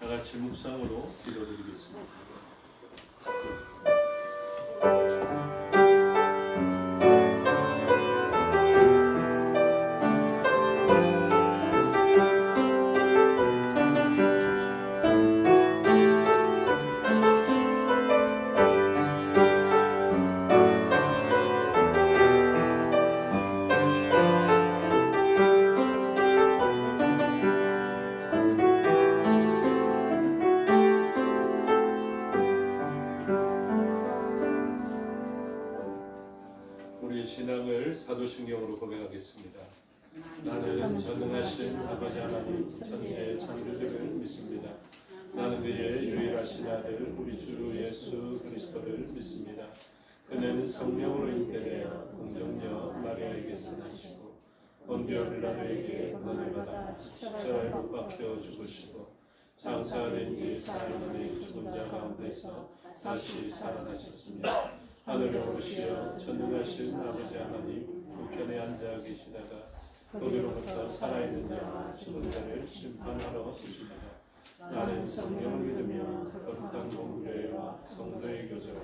다 같이 묵상으로 기도드리겠습니다. 우리의 신앙을 사도신경으로 고백하겠습니다. 나는 전능하신 아버지 하나님 천지의 창조주를 믿습니다. 나는 그의 유일하신 아들 우리 주 예수 그리스도를 믿습니다. 그는 성령으로 잉태되어 공정녀 마리아에게서 나시고 본디오 빌라도에게 고난을 받아 십자가에 못 박혀 죽으시고 장사가 된 지 사흘 만에 죽은 자 가운데서 다시 살아나셨습니다. 하늘에 오르시어 전능하신 아버지 하나님 우편에 앉아 계시다가 거기로부터 살아있는 자와 죽은 자를 심판하러 오십니다. 나는 성령을 믿으며 거룩한 공교회와 성도의 교제와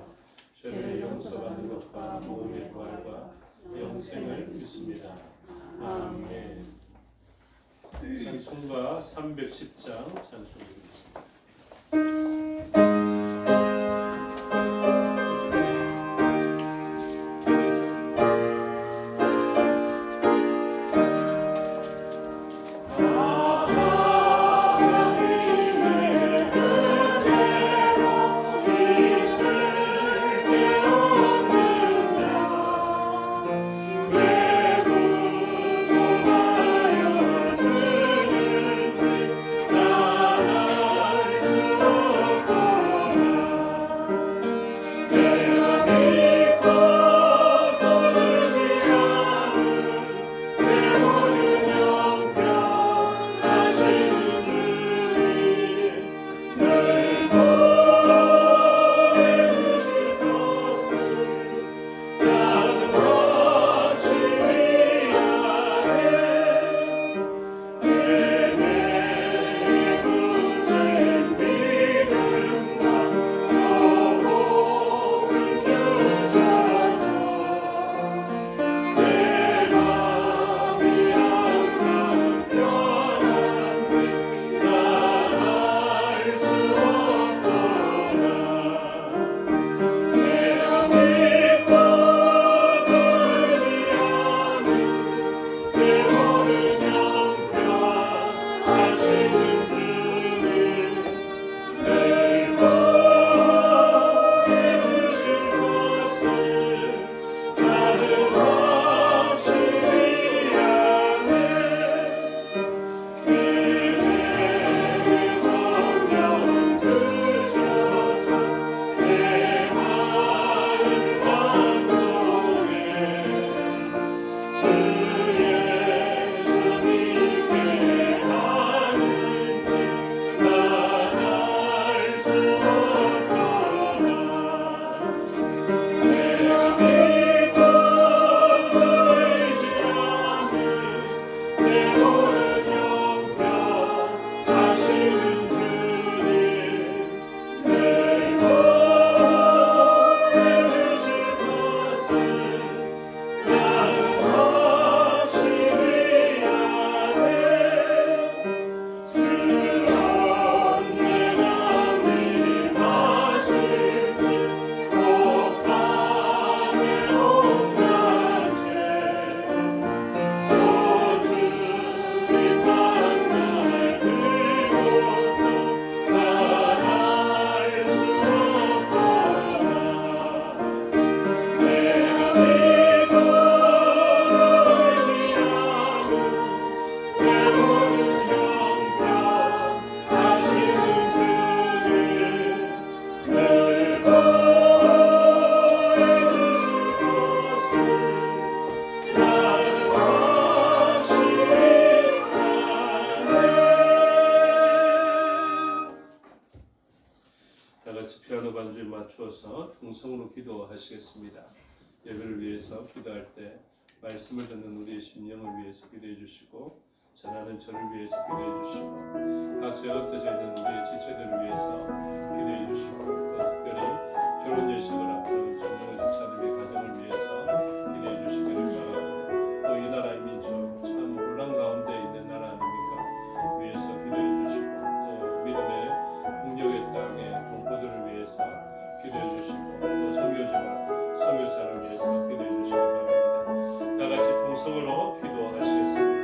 죄를 용서받는 것과 모험의 부활과 영생을 믿습니다. 아멘. 찬송가 310장 찬송드리겠습니다. 맞추어서 동성으로 기도하시겠습니다. 예배를 위해서 기도할 때 말씀을 듣는 우리의 심령을 위해서 기도해 주시고 전하는 저를 위해서 기도해 주시고 각처에 흩어져 있는 우리의 지체들을 위해서 기도해 주시고 또 특별히 결혼 예식을 앞둔 전문의 집사님의 가정을 위해서 기도해 주시기를 바라고 또 이 나라의 민족 참 혼란 가운데 있는 나라 아닙니까? 위해서 기도해 주시고 또 믿음의 국력의 땅의 동포들을 위해서 기도해 주시고 또 선교지와 선교사를 위해서 기도해 주시기 바랍니다. 다 같이 통성으로 기도하시겠습니다.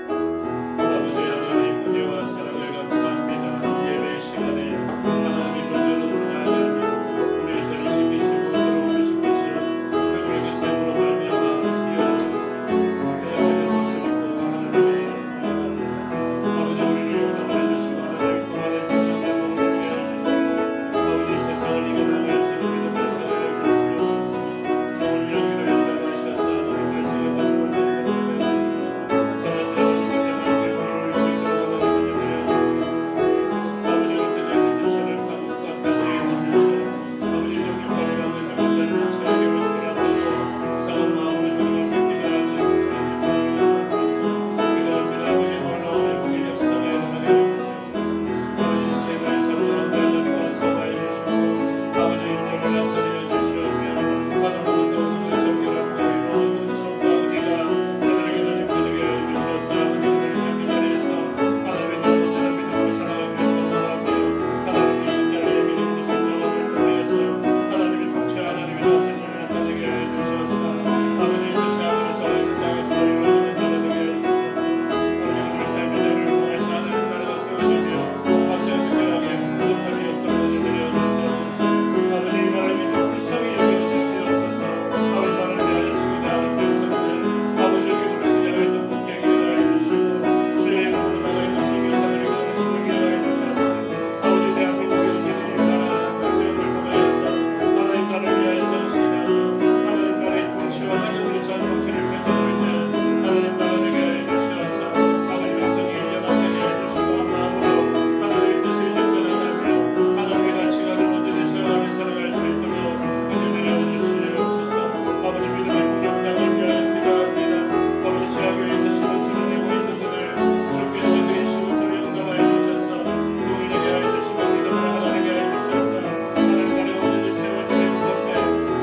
아버지 하나님 은혜와 사랑을 감사합니다. 예배 시간에 하나님의 존재로 나아가며 우리의 죄를 씻기시고 더러움을 씻기실 주님의 생으로 말미암아 귀한 하나님의 모습을 입고 하나님의 아버지 우리를 용납해 주시고 하나님 그 안에서 참된 몸을 되게 해주시고 아버지 세상을 이겨나갈 수 있는 믿음을 더해 주시옵소서. 좋은 이런 기도 연단하셔서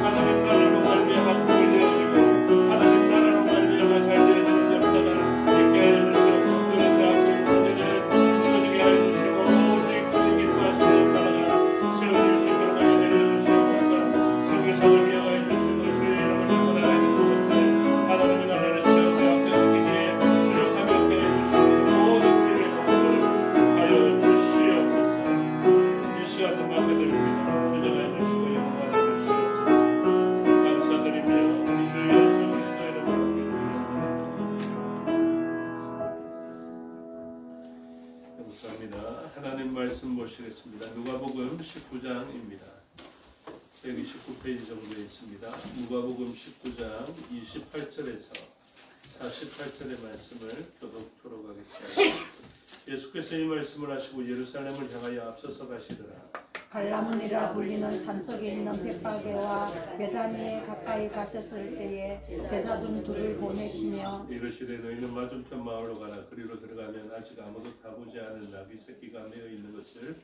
하나님 말씀을 하셔서 하나님 말씀 보시겠습니다. 누가복음 19장입니다. 129페이지 정도에 있습니다. 누가복음 19장 28절에서 48절의 말씀을 교독토록 하겠습니다. 예수께서 이 말씀을 하시고 예루살렘을 향하여 앞서서 가시더라. 갈라문이라 불리는 산쪽에 있는 벳바게와 베다니에 가까이 가셨을 때에 제자 중 둘을 보내시며 이르시되 너희는 맞은편 마을로 가라. 그리로 들어가면 아직 아무도 타보지 않은 나귀 새끼가 메어 있는 것을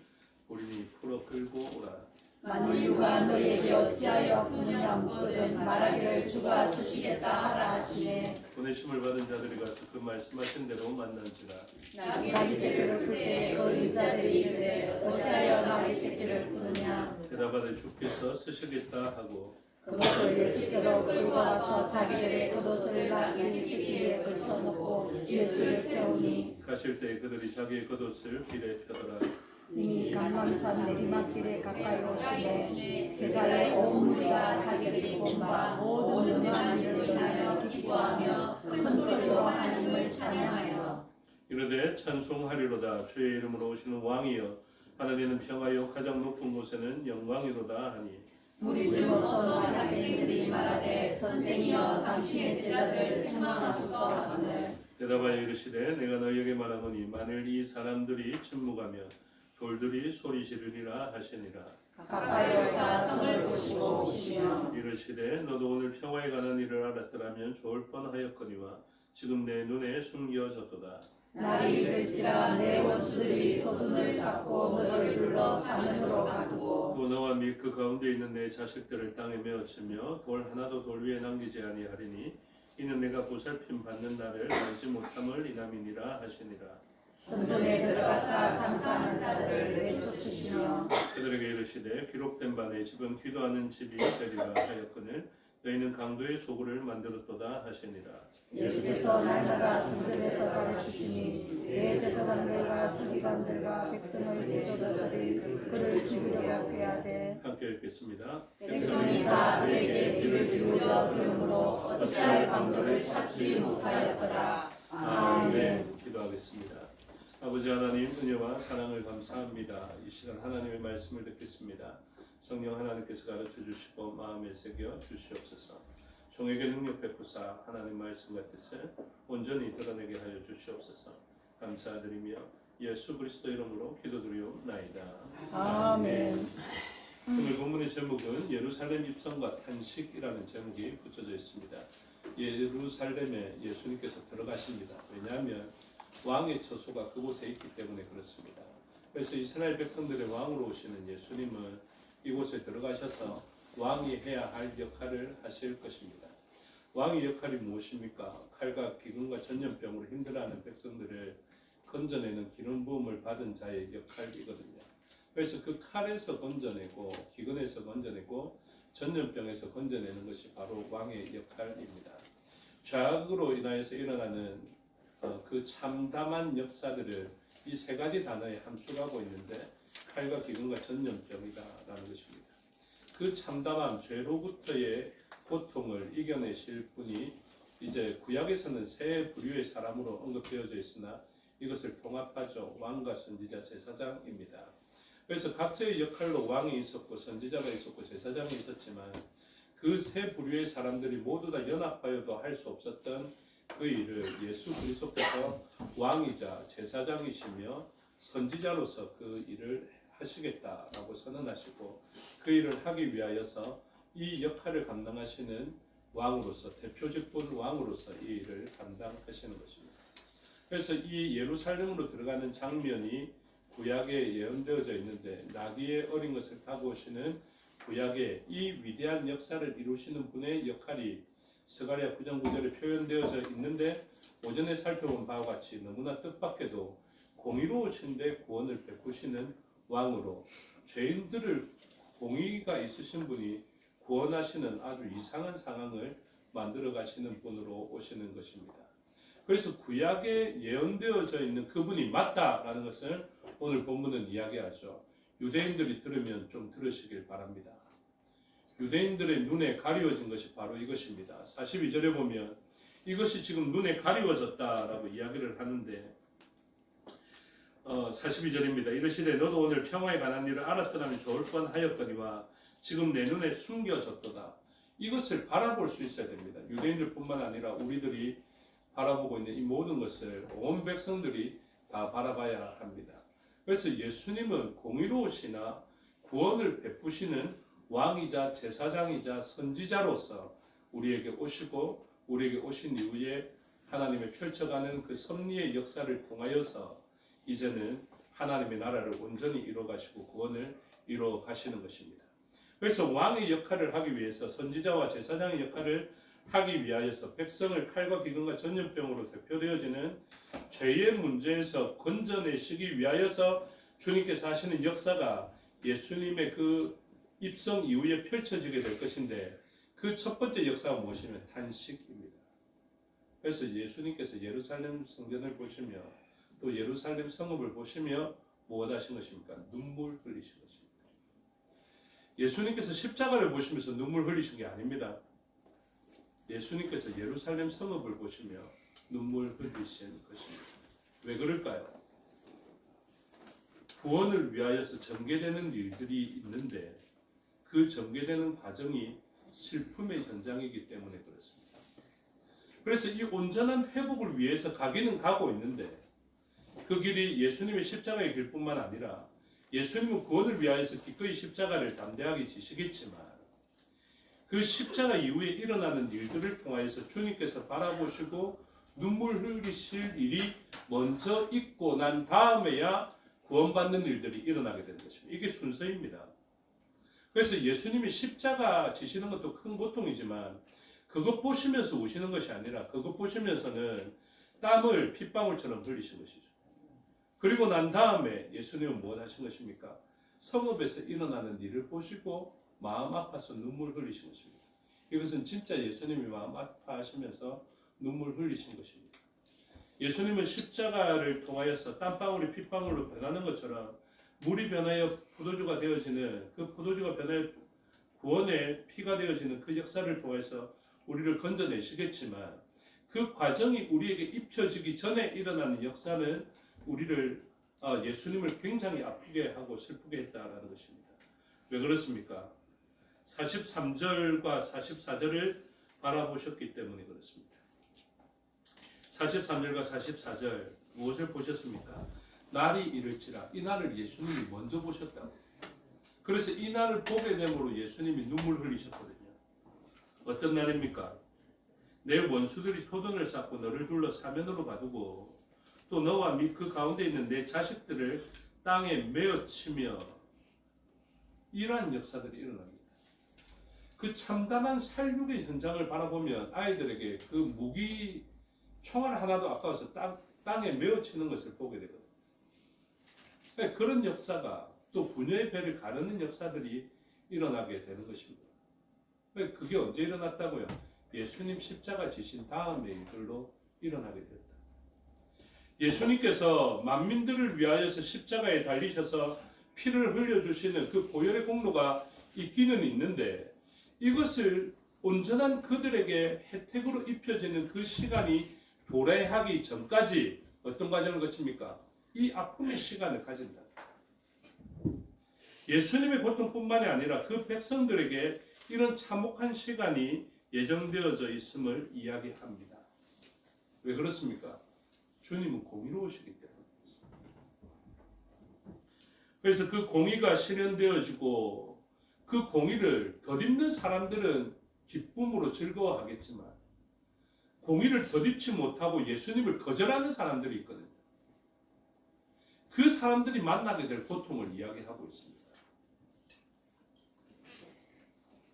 보리니 풀어 끌고 오라. 만일 누가 너희에게 어찌하여 부르냐 묻거든 말하기를 주가 쓰시겠다 하라 하시네. 보내심을 받은 자들이 가서 그 말씀하신 대로 만난지라. 나귀 새끼를 풀 때 그 인자들이 이르되 어찌하여 나귀 새끼를 푸느냐. 대답하되 주께서 쓰시겠다 하고 그것을 예수께로 끌고 와서 자기들의 겉옷을 나귀 새끼에 걸쳐놓고 예수를 태우니 가실 때 그들이 자기의 겉옷을 길에 펴더라. 이미 갈망산 내리막길에 가까이 오시매 제자의 온 무리가 자기들이 본 바 모든 응한 일을 인하여 기뻐하며 큰 소리로 하나님을 찬양하여 이르되 찬송하리로다. 주의 이름으로 오시는 왕이여 하늘에는 평화요 가장 높은 곳에는 영광이로다 하니 우리 중 어떤 학생들이 말하되 선생이여 당신의 제자들을 책망하소서 하거늘 대답하여 이르시되 내가 너희에게 말하노니 만일 이 사람들이 침묵하며 돌들이 소리 지르리라 하시니라. 가까이 오사 성을 보시고 오시며 이르시되 너도 오늘 평화에 관한 일을 알았더라면 좋을 뻔하였거니와 지금 내 눈에 숨겨졌도다. 날이 이를지라 내 원수들이 도둑을 쌓고 너를 둘러 사면으로 가두고 또 너와 및 그 가운데 있는 내 자식들을 땅에 메어치며 돌 하나도 돌 위에 남기지 아니하리니 이는 내가 보살핌 받는 날을 알지 못함을 인함이니라 하시니라. 성전에 들어가사 장사하는 자들을 내쫓으시며 그들에게 이르시되 기록된 바 내 집은 기도하는 집이 되리라 하였거늘 너희는 강도의 소굴을 만들었도다 하시니라. 예수께서 날마다 성전에서 가르치시니 내 제사장들과 서기관들과 백성의 제도자들이 그를 죽이려고 꾀하되 함께 읽겠습니다. 백성이 다 그에게 귀를 기울여 들으므로 어찌할 방도를 찾지 못하였더라. 아멘. 기도하겠습니다. 아버지 하나님 은혜와 사랑을 감사합니다. 이 시간 하나님의 말씀을 듣겠습니다. 성령 하나님께서 가르쳐 주시고 마음에 새겨 주시옵소서. 종에게 능력 베푸사 하나님 말씀과 뜻을 온전히 드러내게 하여 주시옵소서. 감사드리며 예수 그리스도 이름으로 기도드리옵나이다. 아멘. 오늘 본문의 제목은 예루살렘 입성과 탄식이라는 제목이 붙여져 있습니다. 예루살렘에 예수님께서 들어가십니다. 왜냐하면 왕의 처소가 그곳에 있기 때문에 그렇습니다. 그래서 이스라엘 백성들의 왕으로 오시는 예수님은 이곳에 들어가셔서 왕이 해야 할 역할을 하실 것입니다. 왕의 역할이 무엇입니까? 칼과 기근과 전염병으로 힘들어하는 백성들을 건져내는 기름 부음을 받은 자의 역할이거든요. 그래서 그 칼에서 건져내고 기근에서 건져내고 전염병에서 건져내는 것이 바로 왕의 역할입니다. 죄악으로 인하여서 일어나는 그 참담한 역사들을 이 세 가지 단어에 함축하고 있는데 칼과 기근과 전염병이다라는 것입니다. 그 참담한 죄로부터의 고통을 이겨내실 분이 이제 구약에서는 세 부류의 사람으로 언급되어져 있으나 이것을 통합하죠. 왕과 선지자, 제사장입니다. 그래서 각자의 역할로 왕이 있었고 선지자가 있었고 제사장이 있었지만 그 세 부류의 사람들이 모두 다 연합하여도 할 수 없었던 그 일을 예수 그리스도께서 왕이자 제사장이시며 선지자로서 그 일을 하시겠다라고 선언하시고 그 일을 하기 위하여서 이 역할을 감당하시는 왕으로서 대표직분 왕으로서 이 일을 감당하시는 것입니다. 그래서 이 예루살렘으로 들어가는 장면이 구약에 예언되어져 있는데 나귀의 어린 것을 타고 오시는 구약의 이 위대한 역사를 이루시는 분의 역할이 스가랴 9장 9절에 표현되어져 있는데 오전에 살펴본 바와 같이 너무나 뜻밖에도 공의로우신데 구원을 베푸시는 왕으로 죄인들을 공의가 있으신 분이 구원하시는 아주 이상한 상황을 만들어 가시는 분으로 오시는 것입니다. 그래서 구약에 예언되어져 있는 그분이 맞다라는 것을 오늘 본문은 이야기하죠. 유대인들이 들으면 좀 들으시길 바랍니다. 유대인들의 눈에 가리워진 것이 바로 이것입니다. 42절에 보면 이것이 지금 눈에 가리워졌다라고 이야기를 하는데 42절입니다. 이르시되 너도 오늘 평화에 관한 일을 알았더라면 좋을 뻔하였거니와 지금 내 눈에 숨겨졌도다. 이것을 바라볼 수 있어야 됩니다. 유대인들뿐만 아니라 우리들이 바라보고 있는 이 모든 것을 온 백성들이 다 바라봐야 합니다. 그래서 예수님은 공의로우시나 구원을 베푸시는 왕이자 제사장이자 선지자로서 우리에게 오시고 우리에게 오신 이후에 하나님의 펼쳐가는 그 섭리의 역사를 통하여서 이제는 하나님의 나라를 온전히 이루어가시고 구원을 이루어가시는 것입니다. 그래서 왕의 역할을 하기 위해서 선지자와 제사장의 역할을 하기 위하여서 백성을 칼과 기근과 전염병으로 대표되어지는 죄의 문제에서 건져내시기 위하여서 주님께서 하시는 역사가 예수님의 그 입성 이후에 펼쳐지게 될 것인데 그 첫 번째 역사가 무엇이냐면 탄식입니다. 그래서 예수님께서 예루살렘 성전을 보시며 또 예루살렘 성읍을 보시며 무엇 하신 것입니까? 눈물 흘리신 것입니다. 예수님께서 십자가를 보시면서 눈물 흘리신 게 아닙니다. 예수님께서 예루살렘 성읍을 보시며 눈물 흘리신 것입니다. 왜 그럴까요? 구원을 위하여서 전개되는 일들이 있는데 그 전개되는 과정이 슬픔의 현장이기 때문에 그렇습니다. 그래서 이 온전한 회복을 위해서 가기는 가고 있는데 그 길이 예수님의 십자가의 길뿐만 아니라 예수님은 구원을 위하여서 기꺼이 십자가를 담대하게 지시겠지만 그 십자가 이후에 일어나는 일들을 통하여서 주님께서 바라보시고 눈물 흘리실 일이 먼저 있고 난 다음에야 구원받는 일들이 일어나게 되는 것입니다. 이게 순서입니다. 그래서 예수님이 십자가 지시는 것도 큰 고통이지만 그것 보시면서 우시는 것이 아니라 그것 보시면서는 땀을 핏방울처럼 흘리신 것이죠. 그리고 난 다음에 예수님은 무엇 하신 것입니까? 성읍에서 일어나는 일을 보시고 마음 아파서 눈물 흘리신 것입니다. 이것은 진짜 예수님이 마음 아파하시면서 눈물 흘리신 것입니다. 예수님은 십자가를 통하여서 땀방울이 핏방울로 변하는 것처럼 물이 변하여 포도주가 되어지는 그 포도주가 변하여 구원의 피가 되어지는 그 역사를 통해서 우리를 건져내시겠지만 그 과정이 우리에게 입혀지기 전에 일어나는 역사는 우리를 예수님을 굉장히 아프게 하고 슬프게 했다라는 것입니다. 왜 그렇습니까? 43절과 44절을 바라보셨기 때문에 그렇습니다. 43절과 44절 무엇을 보셨습니까? 날이 이를지라. 이 날을 예수님이 먼저 보셨다고. 그래서 이 날을 보게 됨으로 예수님이 눈물 흘리셨거든요. 어떤 날입니까? 내 원수들이 토둔을 쌓고 너를 둘러 사면으로 가두고 또 너와 및 그 가운데 있는 내 자식들을 땅에 메어치며 이러한 역사들이 일어납니다. 그 참담한 살육의 현장을 바라보면 아이들에게 그 무기 총알 하나도 아까워서 땅에 메어치는 것을 보게 되거든요. 그런 역사가 또 부녀의 배를 가르는 역사들이 일어나게 되는 것입니다. 그게 언제 일어났다고요? 예수님 십자가 지신 다음의 일들로 일어나게 되었다. 예수님께서 만민들을 위하여서 십자가에 달리셔서 피를 흘려주시는 그 보혈의 공로가 있기는 있는데 이것을 온전한 그들에게 혜택으로 입혀지는 그 시간이 도래하기 전까지 어떤 과정을 거칩니까? 이 아픔의 시간을 가진다. 예수님의 고통뿐만이 아니라 그 백성들에게 이런 참혹한 시간이 예정되어져 있음을 이야기합니다. 왜 그렇습니까? 주님은 공의로우시기 때문에 그렇습니다. 그래서 그 공의가 실현되어지고 그 공의를 덧입는 사람들은 기쁨으로 즐거워하겠지만 공의를 덧입지 못하고 예수님을 거절하는 사람들이 있거든요. 그 사람들이 만나게 될 고통을 이야기하고 있습니다.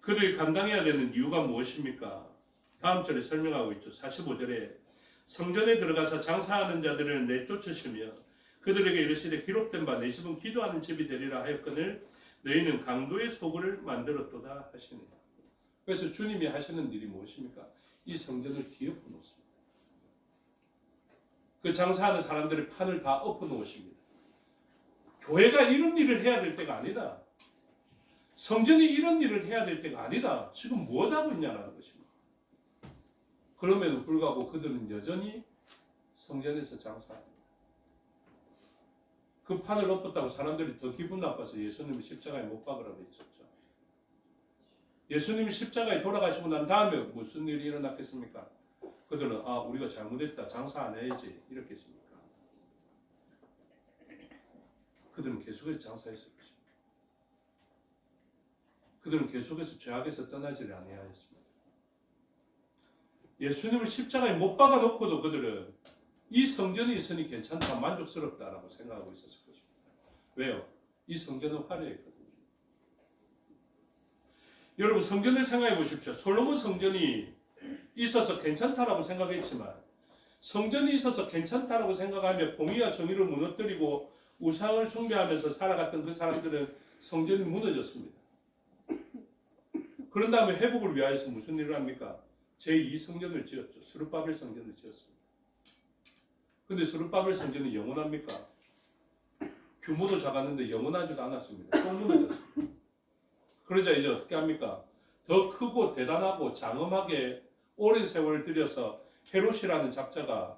그들이 감당해야 되는 이유가 무엇입니까? 다음 절에 설명하고 있죠. 45절에 성전에 들어가서 장사하는 자들을 내쫓으시며 그들에게 이르시되 기록된 바 내 집은 기도하는 집이 되리라 하였거늘 너희는 강도의 소굴을 만들었도다 하시니. 그래서 주님이 하시는 일이 무엇입니까? 이 성전을 뒤엎어 놓습니다. 그 장사하는 사람들의 판을 다 엎어 놓으십니다. 교회가 이런 일을 해야 될 때가 아니다. 성전이 이런 일을 해야 될 때가 아니다. 지금 무엇 하고 있냐라는 것입니다. 그럼에도 불구하고 그들은 여전히 성전에서 장사합니다. 그 판을 엎었다고 사람들이 더 기분 나빠서 예수님을 십자가에 못 박으라고 했었죠. 예수님이 십자가에 돌아가시고 난 다음에 무슨 일이 일어났겠습니까? 그들은 우리가 잘못했다. 장사 안 해야지. 이렇게 했습니까? 그들은 계속해서 장사했을 것입니다. 그들은 계속해서 죄악에서 떠나지를 아니하였습니다. 예수님을 십자가에 못 박아놓고도 그들은 이 성전이 있으니 괜찮다, 만족스럽다라고 생각하고 있었을 것입니다. 왜요? 이 성전은 화려했거든요. 여러분 성전을 생각해 보십시오. 솔로몬 성전이 있어서 괜찮다라고 생각했지만 성전이 있어서 괜찮다라고 생각하며 공의와 정의를 무너뜨리고 우상을 숭배하면서 살아갔던 그 사람들은 성전이 무너졌습니다. 그런 다음에 회복을 위하여서 무슨 일을 합니까? 제2성전을 지었죠. 스룹바벨 성전을 지었습니다. 근데 스룹바벨 성전이 영원합니까? 규모도 작았는데 영원하지도 않았습니다. 또 무너졌습니다. 그러자 이제 어떻게 합니까? 더 크고 대단하고 장엄하게 오랜 세월을 들여서 헤롯이라는 작자가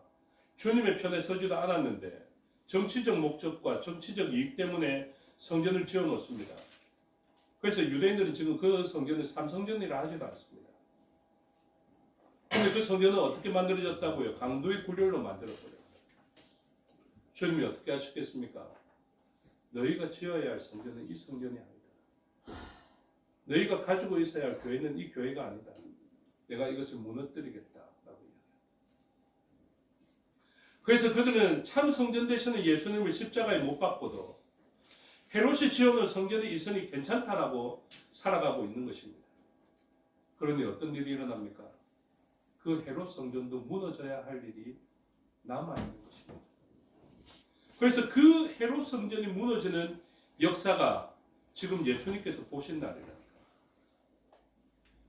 주님의 편에 서지도 않았는데 정치적 목적과 정치적 이익 때문에 성전을 지어놓습니다. 그래서 유대인들은 지금 그 성전을 삼성전이라 하지도 않습니다. 그런데 그 성전은 어떻게 만들어졌다고요? 강도의 굴열로 만들어버려요. 주님이 어떻게 하셨겠습니까? 너희가 지어야 할 성전은 이 성전이 아니다. 너희가 가지고 있어야 할 교회는 이 교회가 아니다. 내가 이것을 무너뜨리겠다라고 이야기합니다. 그래서 그들은 참 성전 되시는 예수님을 십자가에 못 박고도 헤롯이 지어놓은 성전의 이선이 괜찮다라고 살아가고 있는 것입니다. 그러니 어떤 일이 일어납니까? 그 헤롯 성전도 무너져야 할 일이 남아있는 것입니다. 그래서 그 헤롯 성전이 무너지는 역사가 지금 예수님께서 보신 날이다.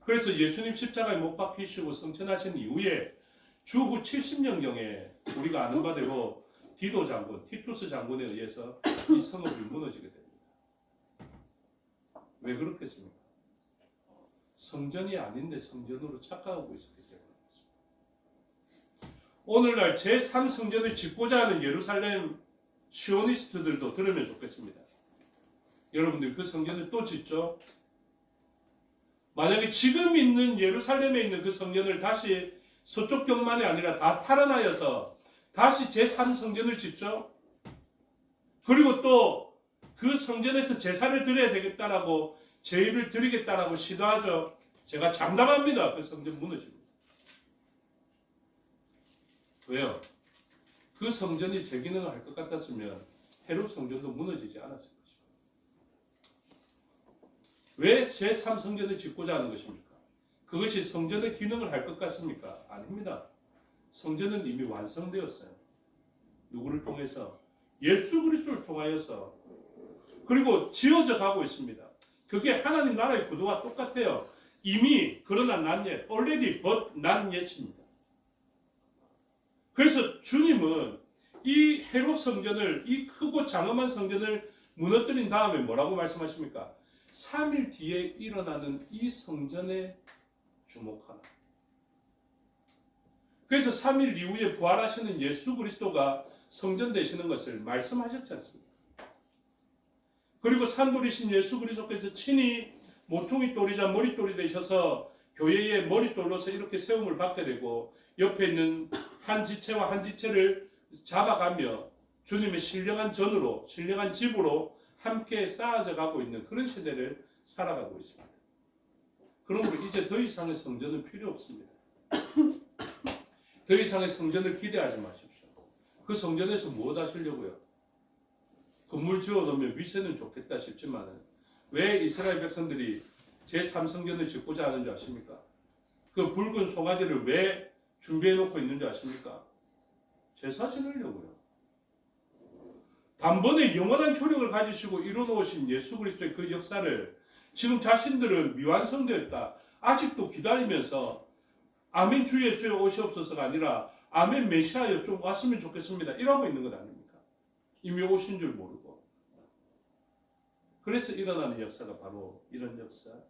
그래서 예수님 십자가에 못 박히시고 승천하신 이후에 주후 70년경에 우리가 아는 바대로 디도 장군, 티투스 장군에 의해서 이 성읍이 무너지게 됩니다. 왜 그렇겠습니까? 성전이 아닌데 성전으로 착각하고 있었기 때문입니다. 오늘날 제3성전을 짓고자 하는 예루살렘 시오니스트들도 들으면 좋겠습니다. 여러분들 그 성전을 또 짓죠? 만약에 지금 있는 예루살렘에 있는 그 성전을 다시 서쪽 벽만이 아니라 다 탈환하여서 다시 제3성전을 짓죠? 그리고 또 그 성전에서 제사를 드려야 되겠다라고 제의를 드리겠다라고 시도하죠. 제가 장담합니다. 그 성전 무너집니다. 왜요? 그 성전이 제 기능을 할 것 같았으면 헤롯 성전도 무너지지 않았을 것입니다. 왜 제3성전을 짓고자 하는 것입니까? 그것이 성전의 기능을 할 것 같습니까? 아닙니다. 성전은 이미 완성되었어요. 누구를 통해서? 예수 그리스도를 통하여서. 그리고 지어져 가고 있습니다. 그게 하나님 나라의 구도와 똑같아요. 이미 그러나 not yet, already but not yet입니다. 그래서 주님은 이 헤롯 성전을, 이 크고 장엄한 성전을 무너뜨린 다음에 뭐라고 말씀하십니까? 3일 뒤에 일어나는 이 성전에 주목하라. 그래서 3일 이후에 부활하시는 예수 그리스도가 성전 되시는 것을 말씀하셨지 않습니까? 그리고 산돌이신 예수 그리스도께서 친히 모퉁이 돌이자 머릿돌이 되셔서 교회의 머릿돌로서 이렇게 세움을 받게 되고 옆에 있는 한 지체와 한 지체를 잡아가며 주님의 신령한 전으로, 신령한 집으로 함께 쌓아져 가고 있는 그런 시대를 살아가고 있습니다. 그러므로 이제 더 이상의 성전은 필요 없습니다. 더 이상의 성전을 기대하지 마십시오. 그 성전에서 무엇 하시려고요? 건물 지어놓으면 위세는 좋겠다 싶지만 왜 이스라엘 백성들이 제3성전을 짓고자 하는 줄 아십니까? 그 붉은 송아지를 왜 준비해놓고 있는 줄 아십니까? 제사 지내려고요. 단번에 영원한 효력을 가지시고 이루어놓으신 예수 그리스도의 그 역사를 지금 자신들은 미완성되었다. 아직도 기다리면서 아멘 주 예수여 오시옵소서가 아니라 아멘 메시아여 좀 왔으면 좋겠습니다. 이러고 있는 것 아닙니까? 이미 오신 줄 모르고. 그래서 일어나는 역사가 바로 이런 역사입니다.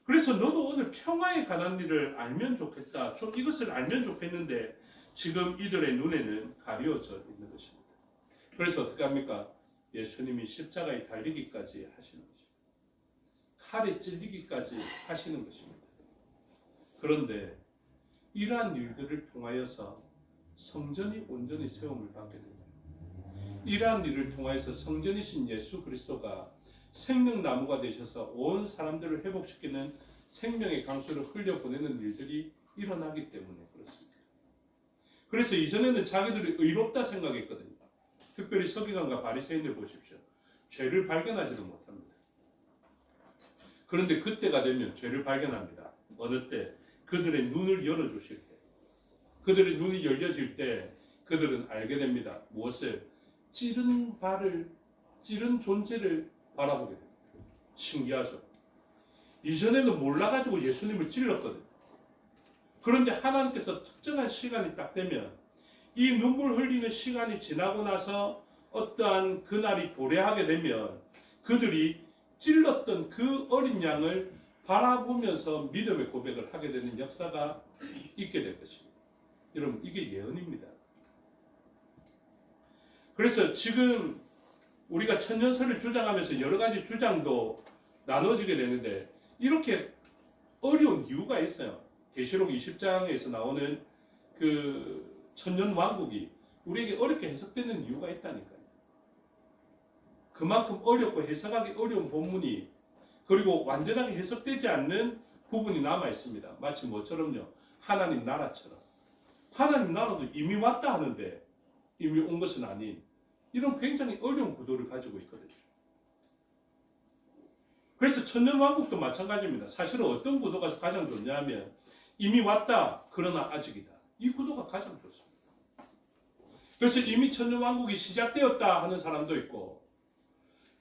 그래서 너도 오늘 평화에 관한 일을 알면 좋겠다. 좀 이것을 알면 좋겠는데 지금 이들의 눈에는 가려져 있는 것입니다. 그래서 어떻게 합니까? 예수님이 십자가에 달리기까지 하시는 것입니다. 칼에 찔리기까지 하시는 것입니다. 그런데 이러한 일들을 통하여서 성전이 온전히 세움을 받게 됩니다. 이러한 일을 통하여서 성전이신 예수 그리스도가 생명나무가 되셔서 온 사람들을 회복시키는 생명의 강수를 흘려보내는 일들이 일어나기 때문에 그렇습니다. 그래서 이전에는 자기들이 의롭다 생각했거든요. 특별히 서기관과 바리새인들 보십시오. 죄를 발견하지를 못합니다. 그런데 그때가 되면 죄를 발견합니다. 어느 때? 그들의 눈을 열어주실 때. 그들의 눈이 열려질 때 그들은 알게 됩니다. 무엇을? 찌른 발을, 찌른 존재를 바라보게 됩니다. 신기하죠? 이전에는 몰라가지고 예수님을 찔렀거든요. 그런데 하나님께서 특정한 시간이 딱 되면 이 눈물 흘리는 시간이 지나고 나서 어떠한 그날이 도래하게 되면 그들이 찔렀던 그 어린 양을 바라보면서 믿음의 고백을 하게 되는 역사가 있게 될 것입니다. 여러분, 이게 예언입니다. 그래서 지금 우리가 천년설을 주장하면서 여러 가지 주장도 나눠지게 되는데 이렇게 어려운 이유가 있어요. 계시록 20장에서 나오는 그 천년 왕국이 우리에게 어렵게 해석되는 이유가 있다니까요. 그만큼 어렵고 해석하기 어려운 본문이 그리고 완전하게 해석되지 않는 부분이 남아 있습니다. 마치 뭐처럼요? 하나님 나라처럼. 하나님 나라도 이미 왔다 하는데 이미 온 것은 아닌 이런 굉장히 어려운 구도를 가지고 있거든요. 그래서 천년왕국도 마찬가지입니다. 사실은 어떤 구도가 가장 좋냐면 이미 왔다 그러나 아직이다. 이 구도가 가장 좋습니다. 그래서 이미 천년왕국이 시작되었다 하는 사람도 있고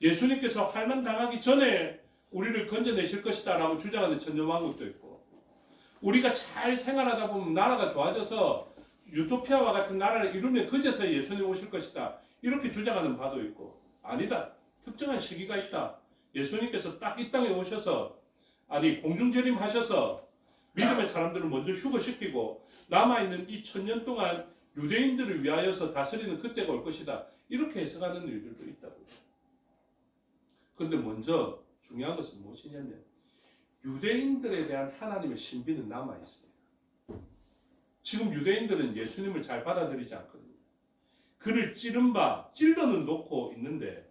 예수님께서 환난 당하기 전에 우리를 건져내실 것이다 라고 주장하는 천년왕국도 있고 우리가 잘 생활하다 보면 나라가 좋아져서 유토피아와 같은 나라를 이루면 그제서 예수님 오실 것이다 이렇게 주장하는 바도 있고 아니다. 특정한 시기가 있다. 예수님께서 딱 이 땅에 오셔서 공중재림 하셔서 믿음의 사람들을 먼저 휴거시키고 남아있는 이 1000년 동안 유대인들을 위하여서 다스리는 그때가 올 것이다. 이렇게 해석하는 일들도 있다고요. 그런데 먼저 중요한 것은 무엇이냐면 유대인들에 대한 하나님의 신비는 남아있습니다. 지금 유대인들은 예수님을 잘 받아들이지 않거든요. 그를 찔러는 놓고 있는데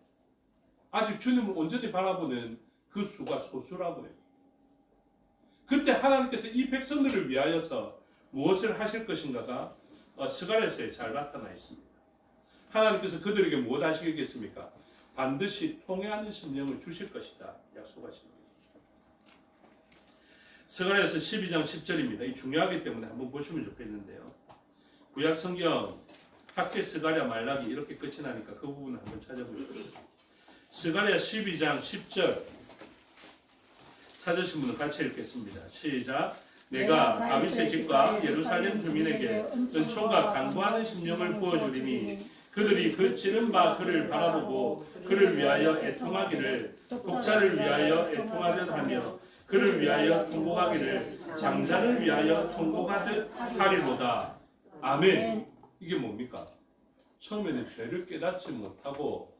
아직 주님을 온전히 바라보는 그 수가 소수라고 해요. 그때 하나님께서 이 백성들을 위하여서 무엇을 하실 것인가가 스가랴서에 잘 나타나 있습니다. 하나님께서 그들에게 무엇 하시겠습니까? 반드시 통회하는 심령을 주실 것이다 약속하십니다. 스가랴서 12장 10절입니다. 이 중요하기 때문에 한번 보시면 좋겠는데요. 구약 성경 학계 스가랴 말라기 이렇게 끝이 나니까 그 부분을 한번 찾아보십시오. 스가랴 12장 10절 찾으신 분은 같이 읽겠습니다. 시작. 내가 다윗의 집과 예루살렘 주민에게 은총과 간구하는 심령을 부어주리니 그들이 그 찌른 바 그를 바라보고 그를 위하여 애통하기를 독자를 위하여 애통하듯 하며 그를 위하여 통곡하기를 장자를 위하여 통곡하듯 하리로다. 아멘. 이게 뭡니까? 처음에는 죄를 깨닫지 못하고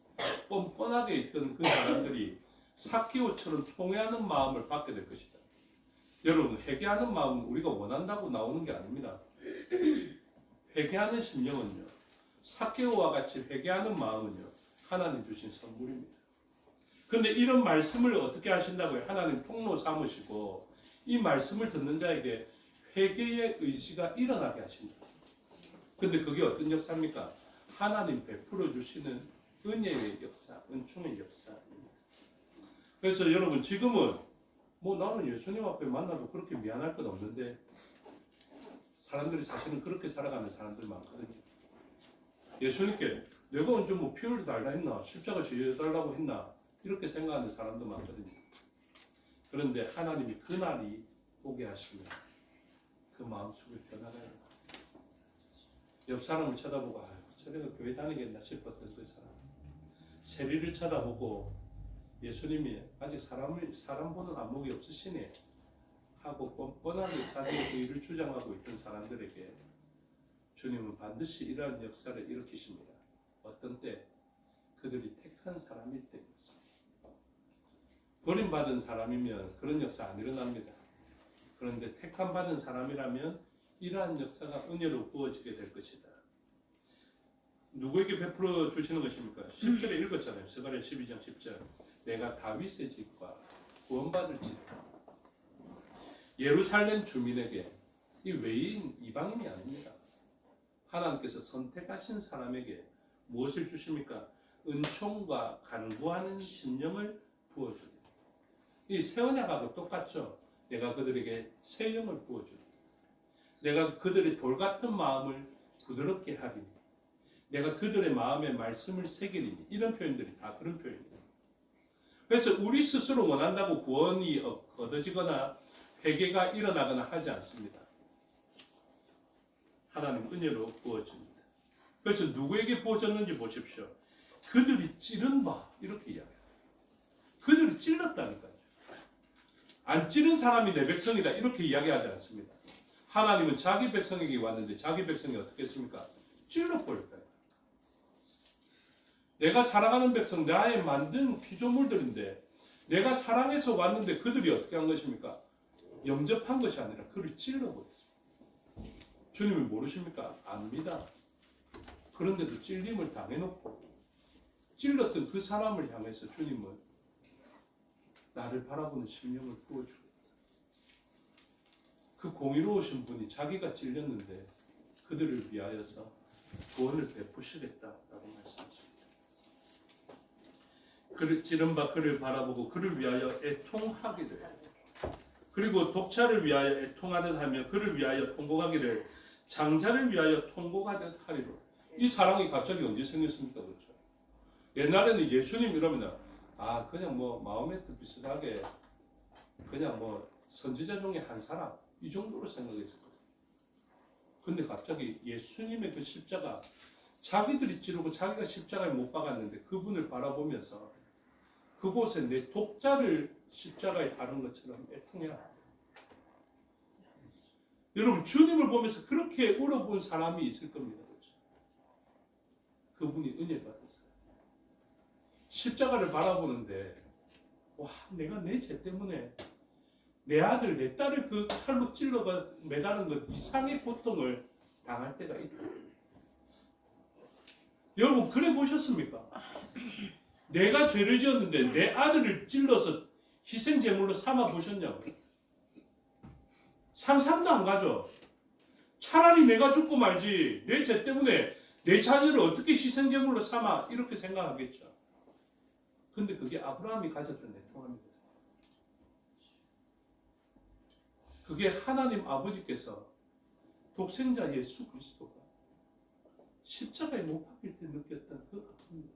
뻔뻔하게 있던 그 사람들이 삭개오처럼 통회하는 마음을 받게 될 것이다. 여러분, 회개하는 마음은 우리가 원한다고 나오는 게 아닙니다. 회개하는 심령은요, 삭개오와 같이 회개하는 마음은요, 하나님 주신 선물입니다. 그런데 이런 말씀을 어떻게 하신다고요? 하나님 통로 삼으시고 이 말씀을 듣는 자에게 회개의 의지가 일어나게 하신다. 근데 그게 어떤 역사입니까? 하나님 베풀어 주시는 은혜의 역사, 은총의 역사입니다. 그래서 여러분 지금은 나는 예수님 앞에 만나도 그렇게 미안할 건 없는데 사람들이 사실은 그렇게 살아가는 사람들 많거든요. 예수님께 내가 언제 피 흘려달라 했나? 십자가 지어달라고 했나? 이렇게 생각하는 사람도 많거든요. 그런데 하나님이 그날이 오게 하시면 그 마음속에 변화가 일어나요. 옆 사람을 쳐다보고 저래가 교회 다니겠나 싶었던 그 사람 세리를 쳐다보고 예수님이 아직 사람 보는 안목이 없으시네 하고 뻔뻔하게 자기의 의를 주장하고 있던 사람들에게 주님은 반드시 이러한 역사를 일으키십니다. 어떤 때? 그들이 택한 사람일 때입니다. 버림받은 사람이면 그런 역사 안 일어납니다. 그런데 택함 받은 사람이라면 이러한 역사가 은혜로 부어지게 될 것이다. 누구에게 베풀어 주시는 것입니까? 10절에 읽었잖아요. 스가랴 12장 10절. 내가 다윗의 집과 구원받을 집 예루살렘 주민에게 이 외인 이방인이 아닙니다. 하나님께서 선택하신 사람에게 무엇을 주십니까? 은총과 간구하는 심령을 부어주리. 이 새 언약하고 똑같죠. 내가 그들에게 새 영을 부어주리. 내가 그들의 돌 같은 마음을 부드럽게 하리니 내가 그들의 마음에 말씀을 새기리니 이런 표현들이 다 그런 표현입니다. 그래서 우리 스스로 원한다고 구원이 얻어지거나 회개가 일어나거나 하지 않습니다. 하나님 은혜로 부어집니다. 그래서 누구에게 부어졌는지 보십시오. 그들이 찌른 바 이렇게 이야기합니다. 그들이 찔렀다니까요. 안 찌른 사람이 내 백성이다 이렇게 이야기하지 않습니다. 하나님은 자기 백성에게 왔는데 자기 백성이 어떻게 했습니까? 찔러버렸다. 내가 사랑하는 백성, 나의 만든 피조물들인데 내가 사랑해서 왔는데 그들이 어떻게 한 것입니까? 영접한 것이 아니라 그를 찔러버렸습니다. 주님이 모르십니까? 압니다. 그런데도 찔림을 당해놓고 찔렀던 그 사람을 향해서 주님은 나를 바라보는 심령을 부어주고 그 공의로우신 분이 자기가 찔렸는데 그들을 위하여서 구원을 베푸시겠다라고 말씀하십니다. 그를 찌른 바 그를 바라보고 그를 위하여 애통하기를, 그리고 독자를 위하여 애통하듯 하며 그를 위하여 통곡하기를 장자를 위하여 통곡하듯 하리로. 이 사랑이 갑자기 언제 생겼습니까? 그렇죠? 옛날에는 예수님 이러면 그냥 뭐 마호메트 비슷하게 그냥 뭐 선지자 중에 한 사람 이 정도로 생각했었거든요. 근데 갑자기 예수님의 그 십자가, 자기들이 찌르고 자기가 십자가에 못 박았는데 그분을 바라보면서 그곳에 내 독자를 십자가에 다룬 것처럼 애통해라. 여러분, 주님을 보면서 그렇게 울어본 사람이 있을 겁니다. 그렇죠? 그분이 은혜 받은 사람. 십자가를 바라보는데 내가 내 죄 때문에 내 아들, 내 딸을 그 칼로 찔러가 매다는 것 이상의 고통을 당할 때가 있다. 여러분, 그래 보셨습니까? 내가 죄를 지었는데 내 아들을 찔러서 희생제물로 삼아 보셨냐고요? 상상도 안 가죠. 차라리 내가 죽고 말지 내 죄 때문에 내 자녀를 어떻게 희생제물로 삼아, 이렇게 생각하겠죠. 근데 그게 아브라함이 가졌던 애통함입니다. 그게 하나님 아버지께서 독생자 예수 그리스도가 십자가에 못 박힐 때 느꼈던 그 아픔입니다.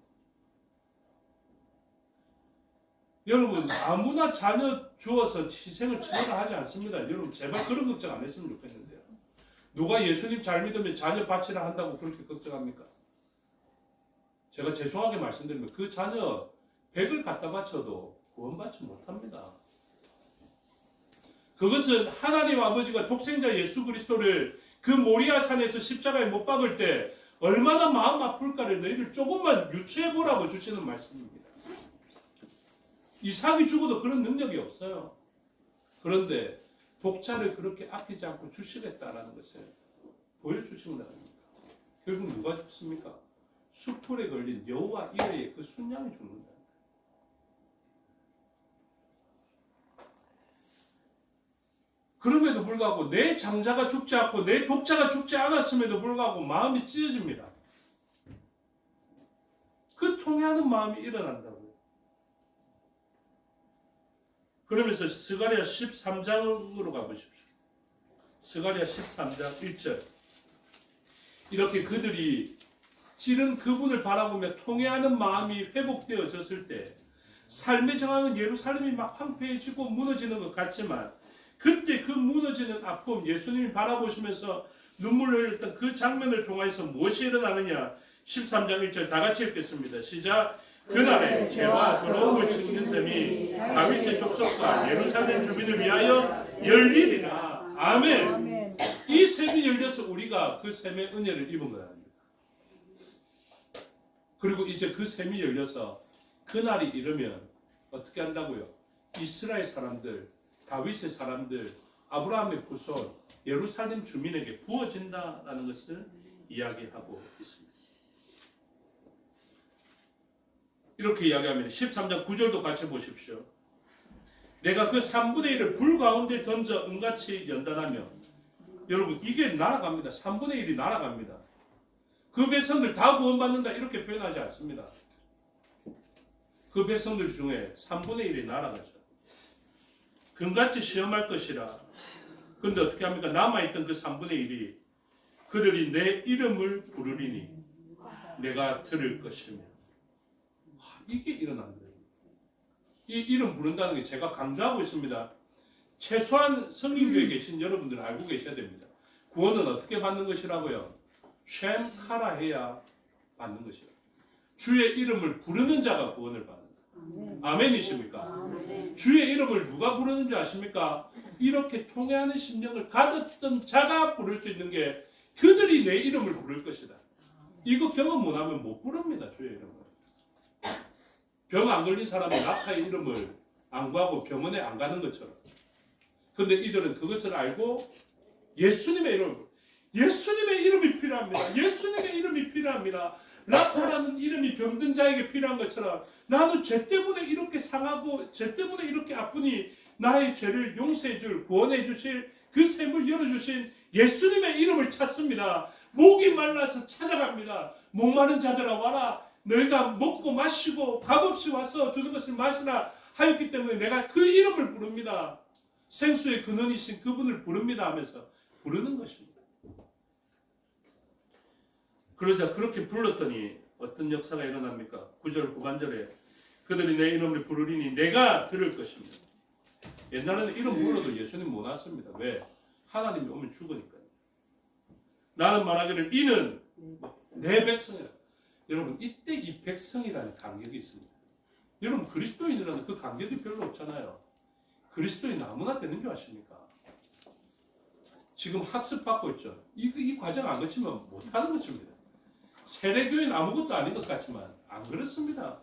여러분, 아무나 자녀 주어서 희생을 치료를 하지 않습니다. 여러분, 제발 그런 걱정 안 했으면 좋겠는데요. 누가 예수님 잘 믿으면 자녀 바치라 한다고 그렇게 걱정합니까? 제가 죄송하게 말씀드리면 그 자녀 100을 갖다 바쳐도 구원받지 못합니다. 그것은 하나님 아버지가 독생자 예수 그리스도를 그 모리아 산에서 십자가에 못 박을 때 얼마나 마음 아플까를 너희들 조금만 유추해보라고 주시는 말씀입니다. 이삭이 죽어도 그런 능력이 없어요. 그런데 독자를 그렇게 아끼지 않고 주시겠다라는 것을 보여주시는 겁니다. 결국 누가 죽습니까? 수풀에 걸린 여호와 이레의 그 순양이 죽는다. 그럼에도 불구하고 내 장자가 죽지 않고 내 독자가 죽지 않았음에도 불구하고 마음이 찢어집니다. 그 통회하는 마음이 일어난다고요. 그러면서 스가랴 13장으로 가보십시오. 스가랴 13장 1절. 이렇게 그들이 찌른 그분을 바라보며 통회하는 마음이 회복되어졌을 때 삶의 정황은 예루살렘이 막 황폐해지고 무너지는 것 같지만 그때 그 무너지는 아픔, 예수님이 바라보시면서 눈물을 흘렸던 그 장면을 통해서 무엇이 일어나느냐. 13장 1절 다 같이 읽겠습니다. 시작. 그날에 죄와 더러움을 씻는 셈이 다윗의 족속과 예루살렘 주민을 위하여 열리리라. 아멘. 이 셈이 열려서 우리가 그 셈의 은혜를 입은 거랍니다. 그리고 이제 그 셈이 열려서 그날이 이르면 어떻게 한다고요? 이스라엘 사람들, 다윗의 사람들, 아브라함의 후손, 예루살렘 주민에게 부어진다라는 것을 이야기하고 있습니다. 이렇게 이야기하면 13장 9절도 같이 보십시오. 내가 그 3분의 1을 불 가운데 던져 은같이 연단하며, 여러분 이게 날아갑니다. 3분의 1이 날아갑니다. 그 백성들 다 구원받는다 이렇게 표현하지 않습니다. 그 백성들 중에 3분의 1이 날아가죠. 금같이 시험할 것이라. 그런데 어떻게 합니까? 남아있던 그 3분의 1이 그들이 내 이름을 부르리니 내가 들을 것이며. 이게 일어납니다. 이 이름 부른다는 게 제가 강조하고 있습니다. 최소한 성인교회에 계신 여러분들은 알고 계셔야 됩니다. 구원은 어떻게 받는 것이라고요? 쉔카라 해야 받는 것이라. 주의 이름을 부르는 자가 구원을 받는다. 아멘이십니까? 주의 이름을 누가 부르는 줄 아십니까? 이렇게 통회하는 심령을 가졌던 자가 부를 수 있는 게 그들이 내 이름을 부를 것이다. 이거 경험 못하면 못 부릅니다. 주의 이름을. 병 안 걸린 사람이 낙하의 이름을 안 구하고 병원에 안 가는 것처럼. 그런데 이들은 그것을 알고 예수님의 이름이 필요합니다. 예수님의 이름이 필요합니다. 라파라는 이름이 병든 자에게 필요한 것처럼 나는 죄 때문에 이렇게 상하고 죄 때문에 이렇게 아프니 나의 죄를 용서해 줄, 구원해 주실 그 셈을 열어주신 예수님의 이름을 찾습니다. 목이 말라서 찾아갑니다. 목마른 자들아 와라. 너희가 먹고 마시고 값없이 와서 주는 것을 마시라 하였기 때문에 내가 그 이름을 부릅니다. 생수의 근원이신 그분을 부릅니다 하면서 부르는 것입니다. 그러자 그렇게 불렀더니 어떤 역사가 일어납니까? 9절 후반절에 그들이 내 이름을 부르리니 내가 들을 것입니다. 옛날에는 이름 불러도 예수님 못 왔습니다. 왜? 하나님이 오면 죽으니까요. 나는 말하기를 이는 내 백성이라. 여러분 이때 이 백성이라는 간격이 있습니다. 여러분 그리스도인이라는 그 간격이 별로 없잖아요. 그리스도인 아무나 되는 줄 아십니까? 지금 학습받고 있죠. 이 과정 안 거치면 못하는 것입니다. 세례교회는 아무것도 아닌 것 같지만 안 그렇습니다.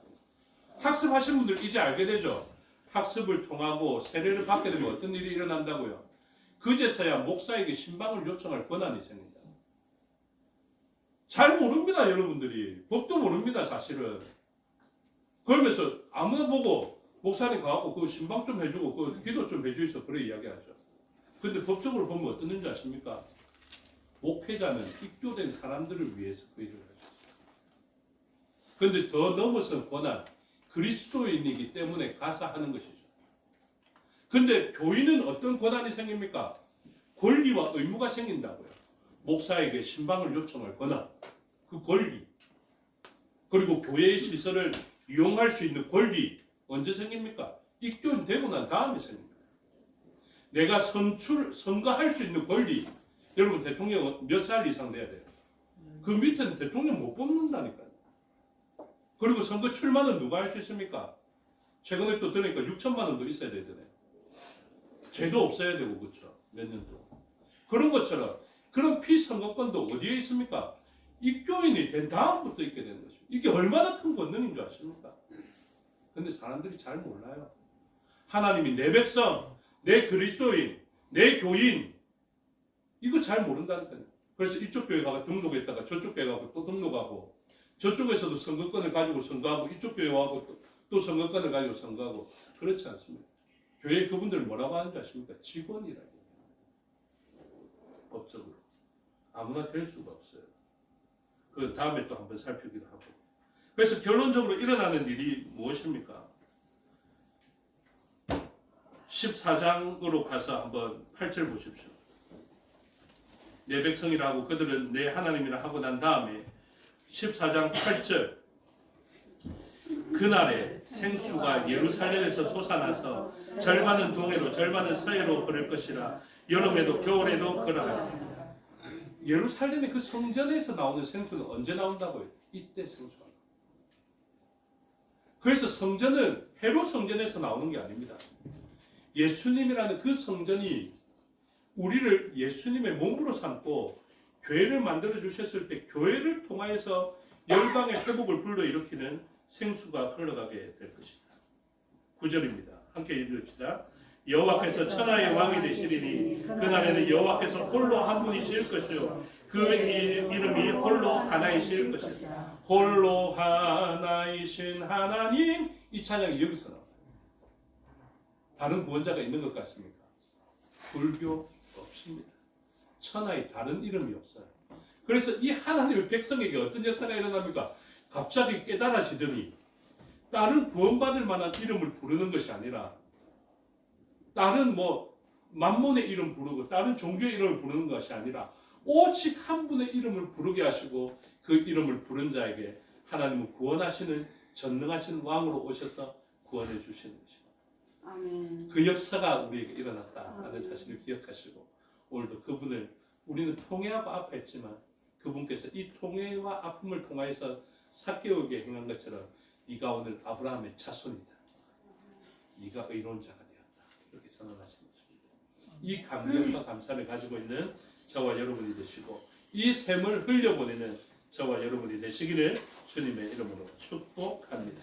학습하신 분들 이제 알게 되죠. 학습을 통하고 세례를 받게 되면 어떤 일이 일어난다고요? 그제서야 목사에게 신방을 요청할 권한이 생긴다. 잘 모릅니다, 여러분들이. 법도 모릅니다, 사실은. 그러면서 아무나 보고 목사님 가갖고 그 신방 좀 해주고 그 기도 좀 해주셔서 그래 이야기하죠. 근데 법적으로 보면 어떻는지 아십니까? 목회자는 입교된 사람들을 위해서 그 일을 하죠. 근데 더 넘어선 권한, 그리스도인이기 때문에 가서 하는 것이죠. 근데 교인은 어떤 권한이 생깁니까? 권리와 의무가 생긴다고요. 목사에게 신방을 요청할 권한, 그 권리, 그리고 교회의 시설을 이용할 수 있는 권리 언제 생깁니까? 입교인 되고 난 다음에 생깁니다. 내가 선거할 수 있는 권리, 여러분 대통령 몇 살 이상 돼야 돼요? 그 밑에는 대통령 못 뽑는다니까요. 그리고 선거 출마는 누가 할 수 있습니까? 최근에 또 들으니까 6천만 원도 있어야 되잖아요. 죄도 없어야 되고 그렇죠. 몇 년도. 그런 것처럼 그런 피선거권도 어디에 있습니까? 입교인이 된 다음부터 있게 되는 것입니다. 이게 얼마나 큰 권능인 줄 아십니까? 근데 사람들이 잘 몰라요. 하나님이 내 백성, 내 그리스도인, 내 교인 이거 잘 모른다니까요. 그래서 이쪽 교회 가서 등록했다가 저쪽 교회 가고 또 등록하고 저쪽에서도 선거권을 가지고 선거하고 이쪽 교회 와고 또 선거권을 가지고 선거하고 그렇지 않습니다. 교회 그분들 뭐라고 하는지 아십니까? 직원이라고. 법적으로. 아무나 될 수가 없어요. 그 다음에 또 한번 살피기도 하고. 그래서 결론적으로 일어나는 일이 무엇입니까? 14장으로 가서 한번 8절 보십시오. 내 백성이라고 그들은 내 하나님이라 하고 난 다음에 14장 8절 그날에 생수가 예루살렘에서 솟아나서 절반은 동해로 절반은 서해로 흐를 것이라 여름에도 겨울에도 그러하리라. 예루살렘의 그 성전에서 나오는 생수는 언제 나온다고요? 이때 생수가. 그래서 성전은 헤롯 성전에서 나오는 게 아닙니다. 예수님이라는 그 성전이 우리를 예수님의 몸으로 삼고 교회를 만들어 주셨을 때 교회를 통하여서 열방의 회복을 불러일으키는 생수가 흘러가게 될 것이다. 9절입니다. 함께 읽읍시다. 여호와께서 천하의 왕이 되시리니 그날에는 여호와께서 홀로 한 분이실 것이요 그 이름이 홀로 하나이실 것이다. 홀로 하나이신 하나님. 이 찬양이 여기서 나옵니다. 다른 구원자가 있는 것 같습니까? 불교 없습니다. 천하에 다른 이름이 없어요. 그래서 이 하나님의 백성에게 어떤 역사가 일어납니까? 갑자기 깨달아지더니 다른 구원받을 만한 이름을 부르는 것이 아니라 다른 만몬의 이름 부르고 다른 종교의 이름을 부르는 것이 아니라 오직 한 분의 이름을 부르게 하시고 그 이름을 부른 자에게 하나님은 구원하시는 전능하신 왕으로 오셔서 구원해 주시는 것입니다. 아멘. 그 역사가 우리에게 일어났다 하는 사실을 기억하시고 오늘도 그분을 우리는 통회하고 아파했지만 그분께서 이 통회와 아픔을 통하여서 삭개오게 행한 것처럼 네가 오늘 아브라함의 자손이다. 네가 의로운 자가 되었다. 이렇게 선언하신 것입니다. 이 감격과 감사를 가지고 있는 저와 여러분이 되시고 이 샘을 흘려보내는 저와 여러분이 되시기를 주님의 이름으로 축복합니다.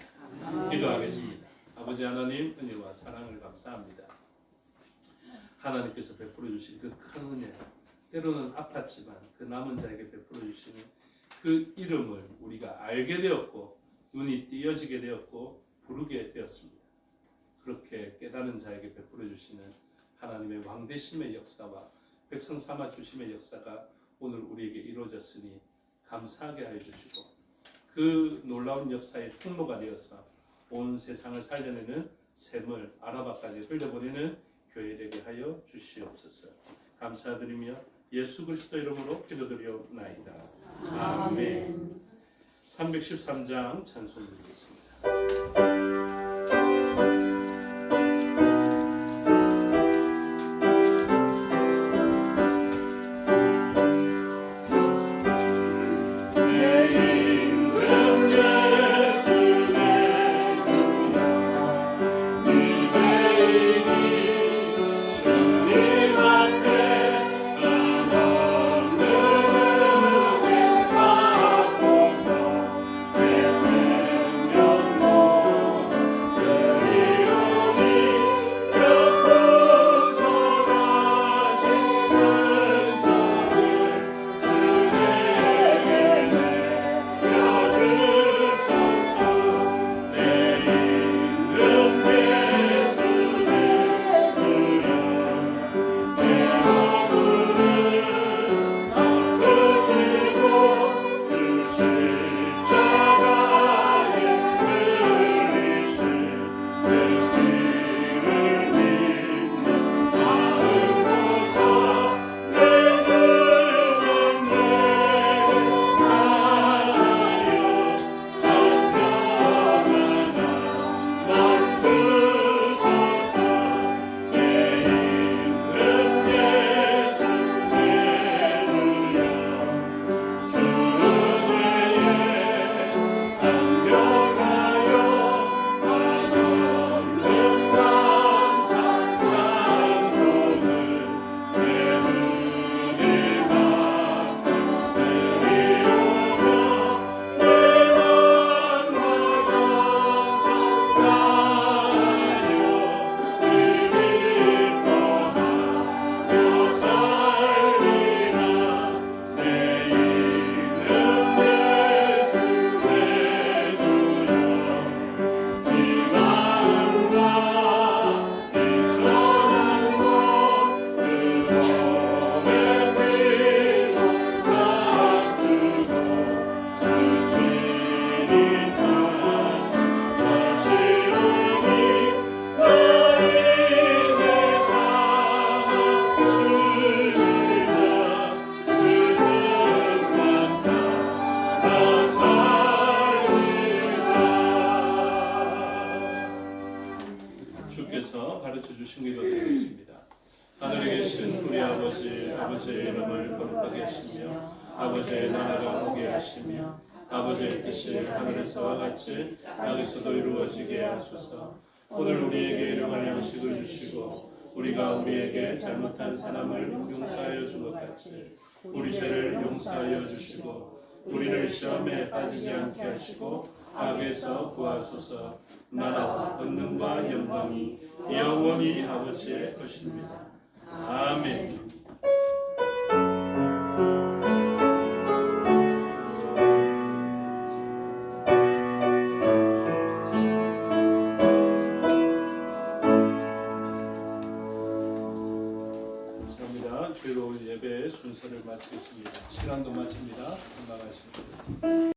기도하겠습니다. 아버지 하나님 은혜와 사랑을 감사합니다. 하나님께서 베풀어 주신 그 큰 은혜, 때로는 아팠지만 그 남은 자에게 베풀어 주시는 그 이름을 우리가 알게 되었고 눈이 띄어지게 되었고 부르게 되었습니다. 그렇게 깨닫는 자에게 베풀어 주시는 하나님의 왕되심의 역사와 백성 삼아 주심의 역사가 오늘 우리에게 이루어졌으니 감사하게 하여 주시고 그 놀라운 역사의 통로가 되어서 온 세상을 살려내는 샘을 아라바까지 흘려보내는 교회 되게 하여 주시옵소서. 감사드리며 예수 그리스도 이름으로 기도드리옵나이다. 아멘. 313장 찬송 드리겠습니다. 주께서 가르쳐 주신 기도 드리겠습니다. 하늘에 계신 우리 아버지의 이름을 거룩하게 하시며 아버지의 나라가 오게 하시며 아버지의 뜻이 하늘에서와 같이 땅에서도 이루어지게 하소서. 오늘 우리에게 일용할 양식을 주시고 우리가 우리에게 잘못한 사람을 용서하여 준 것 같이 우리 죄를 용서하여 주시고 우리를 시험에 빠지지 않게 하시고 악에서 구하소서. 나라와 권능과 영광이 영원히 아버지의 것입니다. 아멘. 감사합니다. 죄로운 예배 순서를 마치겠습니다. 시간도 마칩니다. 건강하시고.